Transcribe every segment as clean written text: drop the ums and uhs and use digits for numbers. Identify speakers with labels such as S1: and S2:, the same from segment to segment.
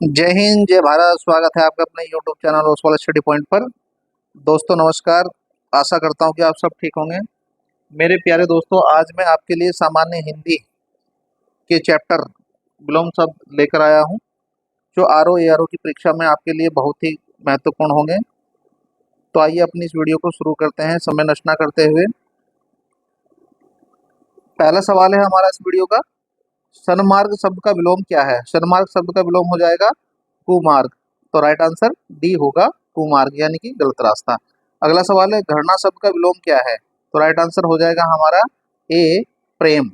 S1: जय हिंद, जय भारत। स्वागत है आपका अपने YouTube channel Oswal study point पर। दोस्तों नमस्कार। आशा करता हूं कि आप सब ठीक होंगे। मेरे प्यारे दोस्तों, आज मैं आपके लिए सामान्य हिंदी के चैप्टर विलोम शब्द लेकर आया हूं, जो आरओ एआरओ की परीक्षा में आपके लिए बहुत ही महत्वपूर्ण होंगे। तो आइए अपनी इस वीडियो को शुरू करते हैं समय नष्ट न करते हुए। पहला सवाल है हमारा इस वीडियो का, सन्मार्ग शब्द का विलोम क्या है? सन्मार्ग शब्द का विलोम हो जाएगा कुमार्ग। तो राइट आंसर डी होगा, कुमार्ग, यानी कि गलत रास्ता। अगला सवाल है, घृणा शब्द का विलोम क्या है? तो राइट आंसर हो जाएगा हमारा ए, प्रेम।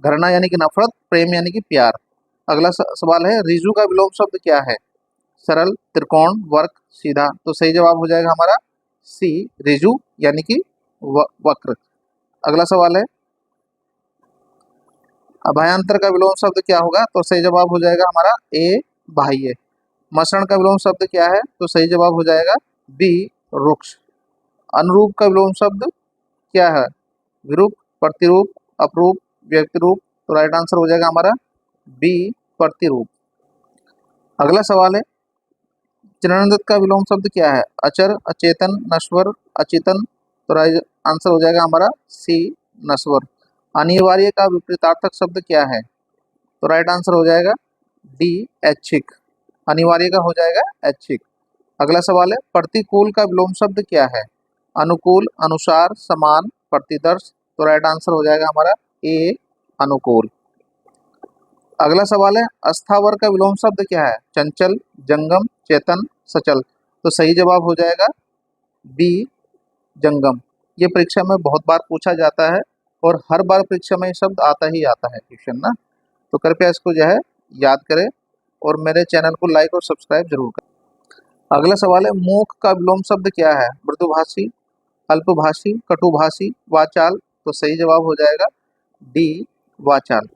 S1: घृणा यानी कि नफरत, प्रेम यानी कि प्यार। अगला सवाल है, रिजु का विलोम शब्द क्या है? सरल, त्रिकोण, वर्क, सीधा। तो सही जवाब हो जाएगा हमारा सी, रिजु यानी कि वक्र। अगला सवाल है, अभयांतर का विलोम शब्द क्या होगा? तो सही जवाब हो जाएगा हमारा ए, बाह्य। मसरण का विलोम शब्द क्या है? तो सही जवाब हो जाएगा बी, रुक्ष। अनुरूप का विलोम शब्द क्या है? विरूप, प्रतिरूप, अपरूप, व्यक्तिरूप। तो राइट आंसर हो जाएगा हमारा बी, प्रतिरूप। अगला सवाल है, चिरंतन का विलोम शब्द क्या है? अचर, अचेतन, नश्वर, अचेतन। तो राइट आंसर हो जाएगा हमारा सी, नश्वर। अनिवार्य का विपरीतार्थक शब्द क्या है? तो राइट आंसर हो जाएगा डी, ऐच्छिक। अनिवार्य का हो जाएगा ऐच्छिक। अगला सवाल है, प्रतिकूल का विलोम शब्द क्या है? अनुकूल, अनुसार, समान, प्रतिदर्श। तो राइट आंसर हो जाएगा हमारा ए, अनुकूल। अगला सवाल है, अस्थावर का विलोम शब्द क्या है? चंचल, जंगम, चेतन, सचल। तो सही जवाब हो जाएगा बी, जंगम। ये परीक्षा में बहुत बार पूछा जाता है और हर बार परीक्षा में ये शब्द आता ही आता है क्वेश्चन ना। तो कृपया इसको जो है याद करें और मेरे चैनल को लाइक और सब्सक्राइब जरूर करें। अगला सवाल है, मूक का विलोम शब्द क्या है? मृदुभाषी, अल्पभाषी, कटुभाषी, वाचाल। तो सही जवाब हो जाएगा डी, वाचाल।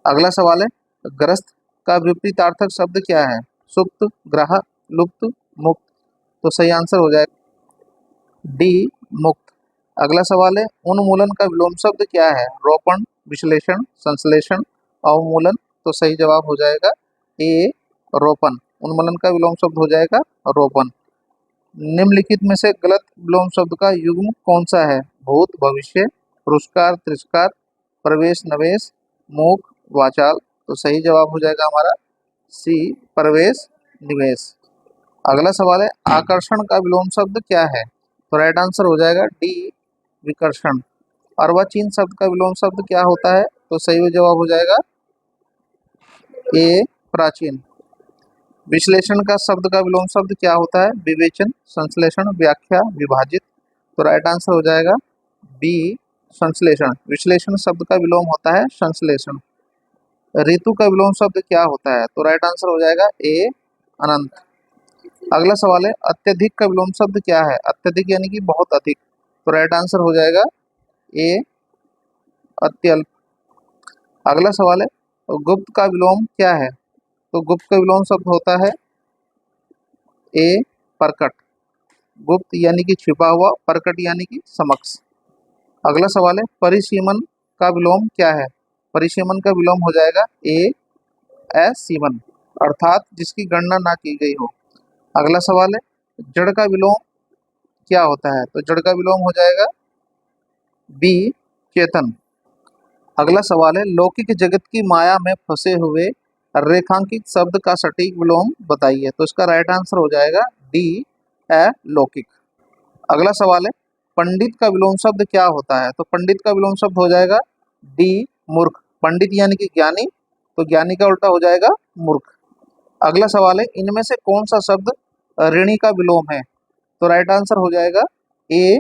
S1: अगला सवाल है, ग्रस्त का विपरीतार्थक शब्द क्या है? सुप्त, ग्रह, लुप्त, मुक्त। तो सही आंसर हो जाएगा डी, मुक्त। अगला सवाल है, उन्मूलन का विलोम शब्द क्या है? रोपण, विश्लेषण, संश्लेषण, अवमूलन। तो सही जवाब हो जाएगा ए, रोपण। उन्मूलन का विलोम शब्द हो जाएगा रोपण। निम्नलिखित में से गलत विलोम शब्द का युग्म कौन सा है? भूत, भविष्य, पुरस्कार, तिरस्कार, प्रवेश, नवेश, मूक, वाचाल। तो सही जवाब हो जाएगा हमारा सी, प्रवेश, निवेश। अगला सवाल है, आकर्षण का विलोम शब्द क्या है? तो राइट आंसर हो जाएगा डी, विकर्षण। अर्वाचीन शब्द का विलोम शब्द क्या होता है? तो सही जवाब हो जाएगा ए, प्राचीन। विश्लेषण का शब्द का विलोम शब्द क्या होता है? विवेचन, संश्लेषण, व्याख्या, विभाजित। तो राइट आंसर हो जाएगा बी, संश्लेषण। विश्लेषण शब्द का विलोम होता है संश्लेषण। ऋतु का विलोम शब्द क्या होता है? तो राइट आंसर हो जाएगा ए, अनंत। अगला सवाल है, अत्यधिक का विलोम शब्द क्या है? अत्यधिक यानी कि बहुत अधिक। तो राइट आंसर हो जाएगा ए, अत्यल्प। अगला सवाल है, गुप्त का विलोम क्या है? तो गुप्त का विलोम शब्द होता है ए, प्रकट। गुप्त यानी कि छिपा हुआ, प्रकट यानी कि समक्ष। अगला सवाल है, परिसीमन का विलोम क्या है? परिसीमन का विलोम हो जाएगा ए, असीमन, अर्थात जिसकी गणना ना की गई हो। अगला सवाल है, जड़ का विलोम क्या होता है? तो जड़ का विलोम हो जाएगा बी, चेतन। अगला सवाल है, लौकिक जगत की माया में फंसे हुए रेखांकित शब्द का सटीक विलोम बताइए। तो इसका राइट आंसर हो जाएगा डी, अलौकिक। अगला सवाल है, पंडित का विलोम शब्द क्या होता है? तो पंडित का विलोम शब्द हो जाएगा डी, मूर्ख। पंडित यानी कि ज्ञानी, तो ज्ञानी का उल्टा हो जाएगा मूर्ख। अगला सवाल है, इनमें से कौन सा शब्द ऋणी का विलोम है? तो राइट आंसर हो जाएगा ए,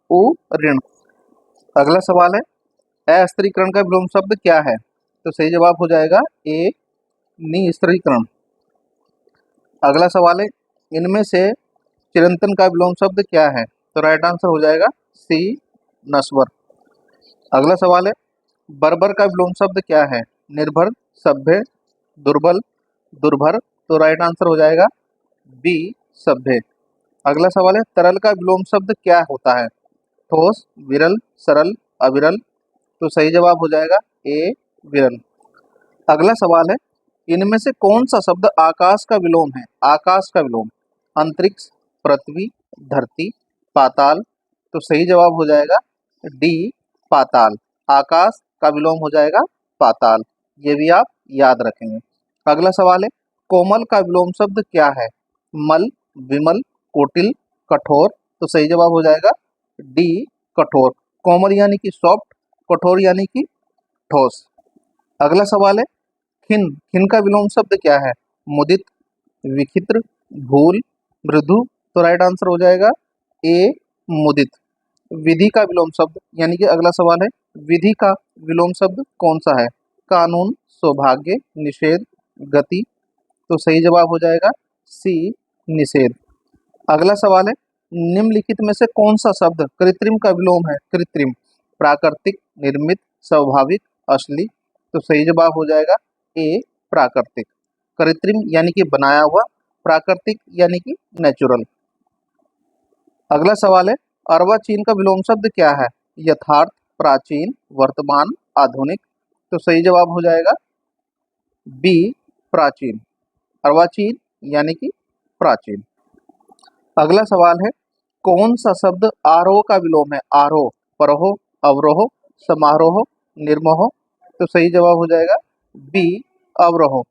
S1: उ, ऋण। अगला सवाल है, अस्त्रीकरण का विलोम शब्द क्या है? तो सही जवाब हो जाएगा ए, निस्त्रीकरण। अगला सवाल है, इनमें से चिरंतन का विलोम शब्द क्या है? तो राइट आंसर हो जाएगा सी, नश्वर। अगला सवाल है, बर्बर का विलोम शब्द क्या है? निर्भर, सभ्य, दुर्बल, दुर्भर। तो राइट आंसर हो जाएगा बी, सभ्य। अगला सवाल है, तरल का विलोम शब्द क्या होता है? ठोस, विरल, सरल, अविरल। तो सही जवाब हो जाएगा ए, विरल। अगला सवाल है, इनमें से कौन सा शब्द आकाश का विलोम है? आकाश का विलोम, अंतरिक्ष, पृथ्वी, धरती, पाताल। तो सही जवाब हो जाएगा डी, पाताल। आकाश का विलोम हो जाएगा पाताल। ये भी आप याद रखेंगे। अगला सवाल है, कोमल का विलोम शब्द क्या है? मल, विमल, कुटिल, कठोर। तो सही जवाब हो जाएगा डी, कठोर। कोमल यानी कि सॉफ्ट, कठोर यानी कि ठोस। अगला सवाल है, खिन, खिन का विलोम शब्द क्या है? मुदित, विचित्र, भूल, मृदु। तो राइट आंसर हो जाएगा ए, मुदित। विधि का विलोम शब्द, यानी कि अगला सवाल है, विधि का विलोम शब्द कौन सा है? कानून, सौभाग्य, निषेध, गति। तो सही जवाब हो जाएगा सी, निषेध। अगला सवाल है, निम्नलिखित में से कौन सा शब्द कृत्रिम का विलोम है? कृत्रिम, प्राकृतिक, निर्मित, स्वाभाविक, असली। तो सही जवाब हो जाएगा ए, प्राकृतिक। कृत्रिम यानी कि बनाया हुआ, प्राकृतिक यानी कि नेचुरल। अगला सवाल है, अर्वाचीन का विलोम शब्द क्या है? यथार्थ, प्राचीन, वर्तमान, आधुनिक। तो सही जवाब हो जाएगा बी, प्राचीन। अर्वाचीन यानी कि प्राचीन। अगला सवाल है, कौन सा शब्द आरोह का विलोम है? आरोह, परोह, अवरोह, समारोह, निर्मोह। तो सही जवाब हो जाएगा बी, अवरोह।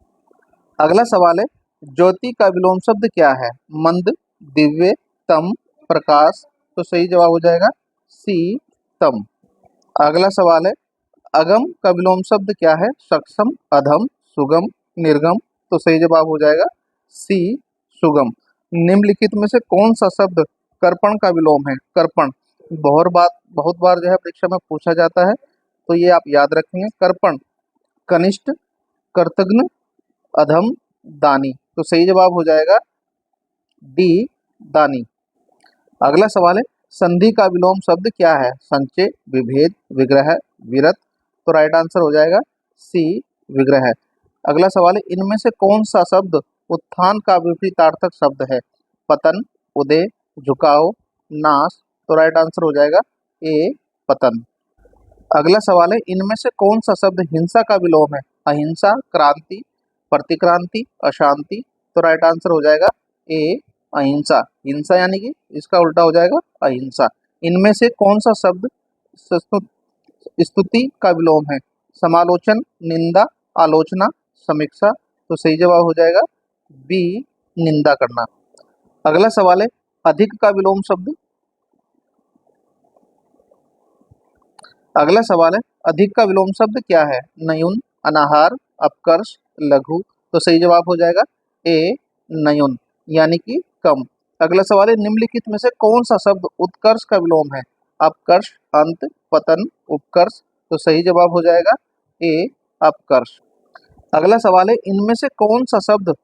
S1: अगला सवाल है, ज्योति का विलोम शब्द क्या है? मंद, दिव्य, तम, प्रकाश। तो सही जवाब हो जाएगा सी, तम। अगला सवाल है, अगम का विलोम शब्द क्या है? सक्षम, अधम, सुगम, निर्गम। तो सही जवाब हो जाएगा सी, सुगम। निम्नलिखित में से कौन सा शब्द कर्पण का विलोम है? कर्पण बहुत बार जो है परीक्षा में पूछा जाता है, तो ये आप याद रखेंगे। कर्पण, कनिष्ठ, कर्तघ्न, अधम, दानी। तो सही जवाब हो जाएगा डी, दानी। अगला सवाल है, संधि का विलोम शब्द क्या है? संचय, विभेद, विग्रह, विरत। तो राइट आंसर हो जाएगा सी, विग्रह। अगला सवाल है, इनमें से कौन सा शब्द उत्थान का विपरीतार्थक शब्द है? पतन, उदय, झुकाव, नाश। तो राइट आंसर हो जाएगा ए, पतन। अगला सवाल है, इनमें से कौन सा शब्द हिंसा का विलोम है? अहिंसा, क्रांति, प्रतिक्रांति, अशांति। तो राइट आंसर हो जाएगा ए, अहिंसा। हिंसा यानी कि इसका उल्टा हो जाएगा अहिंसा। इनमें से कौन सा शब्द स्तुति का विलोम है? समालोचन, निंदा, आलोचना, समीक्षा। तो सही जवाब हो जाएगा बी, निंदा करना। अगला सवाल है, अधिक का विलोम शब्द अगला सवाल है, अधिक का विलोम शब्द क्या है? नयून, अनाहार, अपकर्ष, लघु। तो सही जवाब हो जाएगा ए, नयून यानी कि कम। अगला सवाल है, निम्नलिखित में से कौन सा शब्द उत्कर्ष का विलोम है? अपकर्ष, अंत, पतन, उपकर्ष। तो सही जवाब हो जाएगा ए, अपकर्ष। अगला सवाल है, इनमें से कौन सा शब्द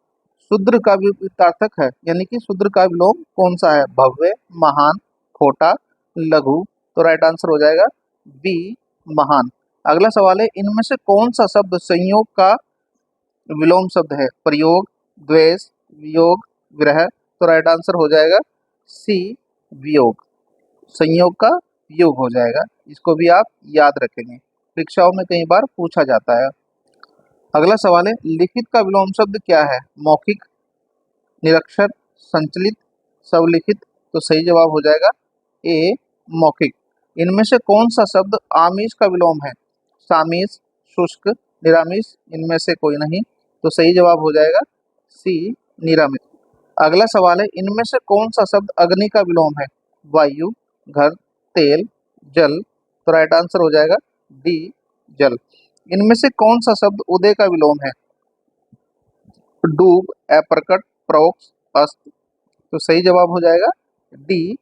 S1: शूद्र का विपरीतार्थक है? यानी कि शूद्र का विलोम कौन सा है? भव्य, महान, खोटा, लघु। तो राइट आंसर हो जाएगा बी, महान। अगला सवाल है, इनमें से कौन सा शब्द संयोग का विलोम शब्द है? प्रयोग, द्वेष, वियोग, विरह। तो राइट आंसर हो जाएगा सी, वियोग। संयोग का योग हो जाएगा। इसको भी आप याद रखेंगे, परीक्षाओं में कई बार पूछा जाता है। अगला सवाल है, लिखित का विलोम शब्द क्या है? मौखिक, निरक्षर, संचलित, स्वलिखित। तो सही जवाब हो जाएगा ए, मौखिक। इनमें से कौन सा शब्द आमिष का विलोम है? सामिष, शुष्क, निरामिष। इनमें से कोई नहीं। तो सही जवाब हो जाएगा सी, निरामिष। अगला सवाल है, इनमें से कौन सा शब्द अग्नि का विलोम है? वायु, घर, तेल, जल। तो राइट आंसर हो जाएगा डी, जल। इनमें से कौन सा शब्द उदय का विलोम है? डूब, अप्रकट, प्रोक्ष, अस्त। तो सही जवाब हो जाएगा डी।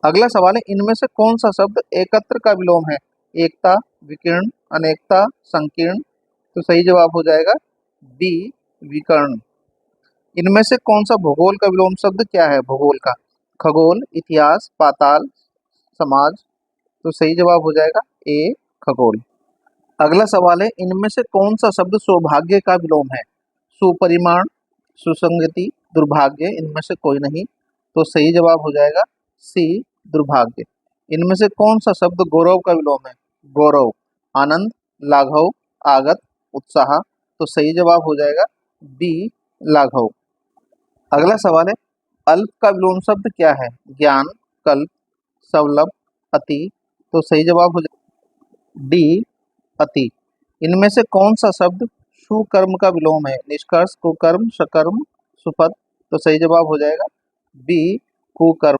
S1: अगला सवाल है, इनमें से कौन सा शब्द एकत्र का विलोम है? एकता, विकीर्ण, अनेकता, संकीर्ण। तो सही जवाब हो जाएगा बी, विकर्ण। इनमें से कौन सा भूगोल का विलोम शब्द क्या है? भूगोल का खगोल, इतिहास, पाताल, समाज। तो सही जवाब हो जाएगा ए, खगोल। अगला सवाल है, इनमें से कौन सा शब्द सौभाग्य का विलोम है? सुपरिमाण, सुसंगति, दुर्भाग्य। इनमें से कोई नहीं। तो सही जवाब हो जाएगा सी, दुर्भाग्य। इनमें से कौन सा शब्द गौरव का विलोम है? गौरव, आनंद, लाघव, आगत, उत्साह। तो सही जवाब हो जाएगा बी लाघव। अगला सवाल है अल्प का विलोम शब्द क्या है? ज्ञान, कल्प, सवलभ, अति। तो सही जवाब हो जाएगा डी अति। इनमें से कौन सा शब्द सुकर्म का विलोम है? निष्कर्ष, कुकर्म, सकर्म, सुपथ। तो सही जवाब हो जाएगा बी कुकर्म।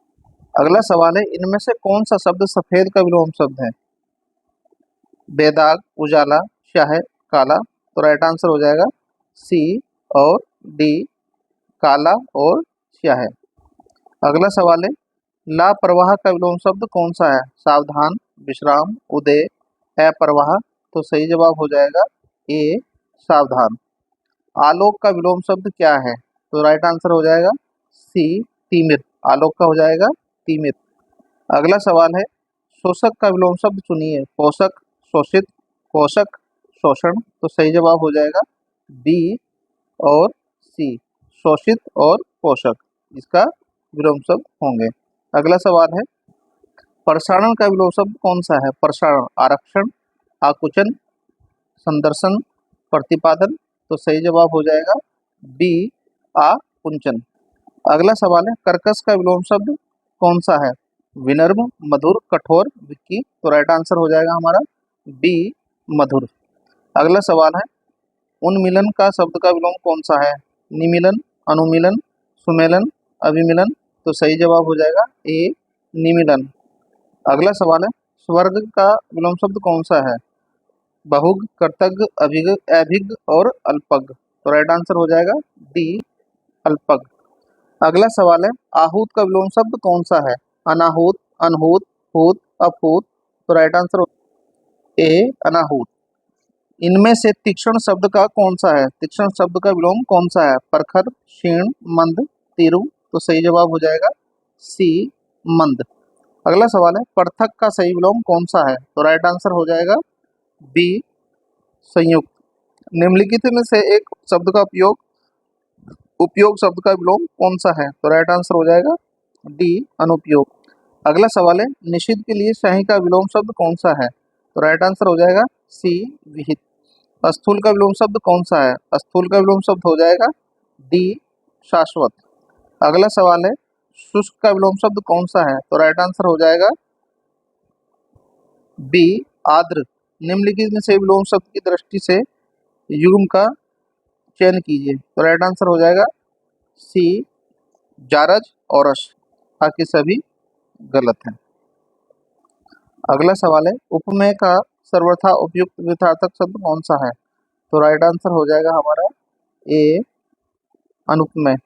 S1: अगला सवाल है इनमें से कौन सा शब्द सफेद का विलोम शब्द है? बेदाग, उजाला, स्याह, काला। तो राइट आंसर हो जाएगा सी और डी, काला और स्याह। अगला सवाल है लापरवाह का विलोम शब्द कौन सा है? सावधान, विश्राम, उदय, अप्रवाह। तो सही जवाब हो जाएगा ए सावधान। आलोक का विलोम शब्द क्या है? तो राइट आंसर हो जाएगा सी तिमिर। आलोक का हो जाएगा तिमिर। अगला सवाल है शोषक का विलोम शब्द चुनिए। पोषक, शोषित, पोषक, शोषण। तो सही जवाब हो जाएगा बी और सी, शोषित और पोषक, इसका विलोम शब्द होंगे। अगला सवाल है प्रसारण का विलोम शब्द कौन सा है? प्रसारण, आरक्षण, आकुचन, संदर्शन, प्रतिपादन। तो सही जवाब हो जाएगा बी आकुंचन। अगला सवाल है कर्कश का विलोम शब्द कौन सा है? विनम्र, मधुर, कठोर, विक्की। तो राइट आंसर हो जाएगा हमारा बी मधुर। अगला सवाल है उन्मिलन का शब्द का विलोम कौन सा है? निमिलन, अनुमिलन, सुमेलन, अभिमिलन। तो सही जवाब हो जाएगा ए निमिलन। अगला सवाल है स्वर्ग का विलोम शब्द कौन सा है? बहुग, कर्तग, अभिग, अभिग और अल्पग। तो राइट आंसर हो जाएगा डी अल्पग। अगला सवाल है आहूत का विलोम शब्द कौन सा है? अनाहूत, अनहूत, हूत, अपहूत। तो राइट आंसर ए अनाहूत। इनमें से तीक्ष्ण शब्द का कौन सा है? तीक्ष्ण शब्द का विलोम कौन सा है? प्रखर, क्षीण, मंद, तीरू। तो सही जवाब हो जाएगा सी मंद। अगला सवाल है पृथक का सही विलोम कौन सा है? तो राइट आंसर हो जाएगा बी संयुक्त। निम्नलिखित में से एक शब्द का उपयोग शब्द का विलोम कौन सा है? तो राइट आंसर हो जाएगा डी अनुपयोग। अगला सवाल है निषिद्ध के लिए शाही का विलोम शब्द कौन सा है? तो राइट आंसर हो जाएगा सी विहित। स्थूल का विलोम शब्द कौन सा है? स्थूल का विलोम शब्द हो जाएगा डी शाश्वत। अगला सवाल है शुष्क का विलोम शब्द कौन सा है? तो राइट आंसर हो जाएगा बी आर्द्र। निम्नलिखित में से विलोम शब्द की दृष्टि से युग्म का चयन कीजिए। तो राइट आंसर हो जाएगा सी जारज और रस, बाकी सभी गलत हैं। अगला सवाल है उपमेय का सर्वथा उपयुक्त विधार्थक शब्द कौन सा है? तो राइट आंसर हो जाएगा हमारा ए अनुपमेय।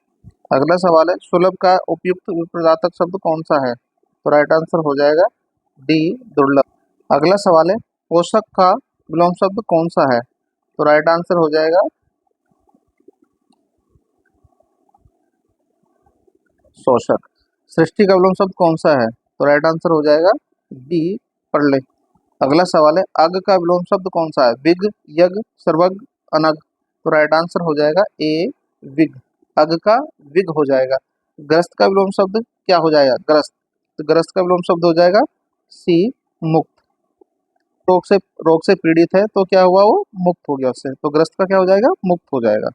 S1: अगला सवाल है सुलभ का उपयुक्त विपरीतार्थक शब्द कौन सा है? तो राइट आंसर हो जाएगा डी दुर्लभ। अगला सवाल है पोषक का विलोम शब्द कौन सा है? तो राइट आंसर हो जाएगा शोषक। सृष्टि का विलोम शब्द कौन सा है? तो राइट आंसर हो जाएगा बी प्रलय। अगला सवाल है अग का विलोम शब्द कौन सा है? विग, यग, सर्वग, अनग। तो राइट आंसर हो जाएगा ए विग। अग का विग हो जाएगा। ग्रस्त का विलोम शब्द क्या हो जाएगा? ग्रस्त। तो ग्रस्त का विलोम शब्द हो जाएगा सी मुक्त। रोग से पीड़ित है तो क्या हुआ? वो मुक्त हो गया उससे, तो ग्रस्त का क्या हो जाएगा? मुक्त हो जाएगा।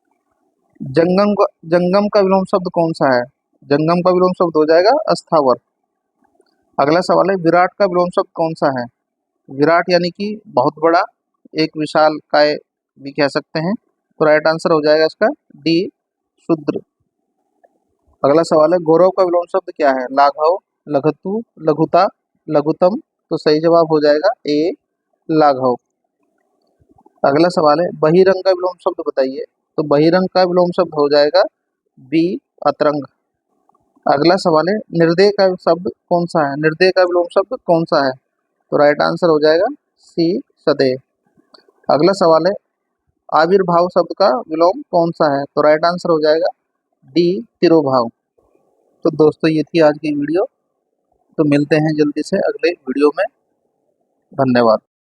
S1: जंगम का विलोम शब्द कौन सा है? जंगम का विलोम शब्द हो जाएगा अस्थावर। अगला सवाल है विराट का विलोम शब्द कौन सा है? विराट यानी कि बहुत बड़ा, एक विशाल काय भी कह सकते हैं। तो राइट आंसर हो जाएगा इसका डी शूद्र। अगला सवाल है गौरव का विलोम शब्द क्या है? लाघव, लघतु, लघुता, लघुतम। तो सही जवाब हो जाएगा ए लाघव। अगला सवाल है बहिरंग का विलोम शब्द बताइए। तो बहिरंग का विलोम शब्द हो जाएगा बी अतरंग। अगला सवाल है निर्दय का शब्द कौन सा है? निर्दय का विलोम शब्द कौन सा है? तो राइट आंसर हो जाएगा सी सदैव। अगला सवाल है आविर्भाव शब्द का विलोम कौन सा है? तो राइट आंसर हो जाएगा डी तिरोभाव। तो दोस्तों ये थी आज की वीडियो, तो मिलते हैं जल्दी से अगले वीडियो में। धन्यवाद।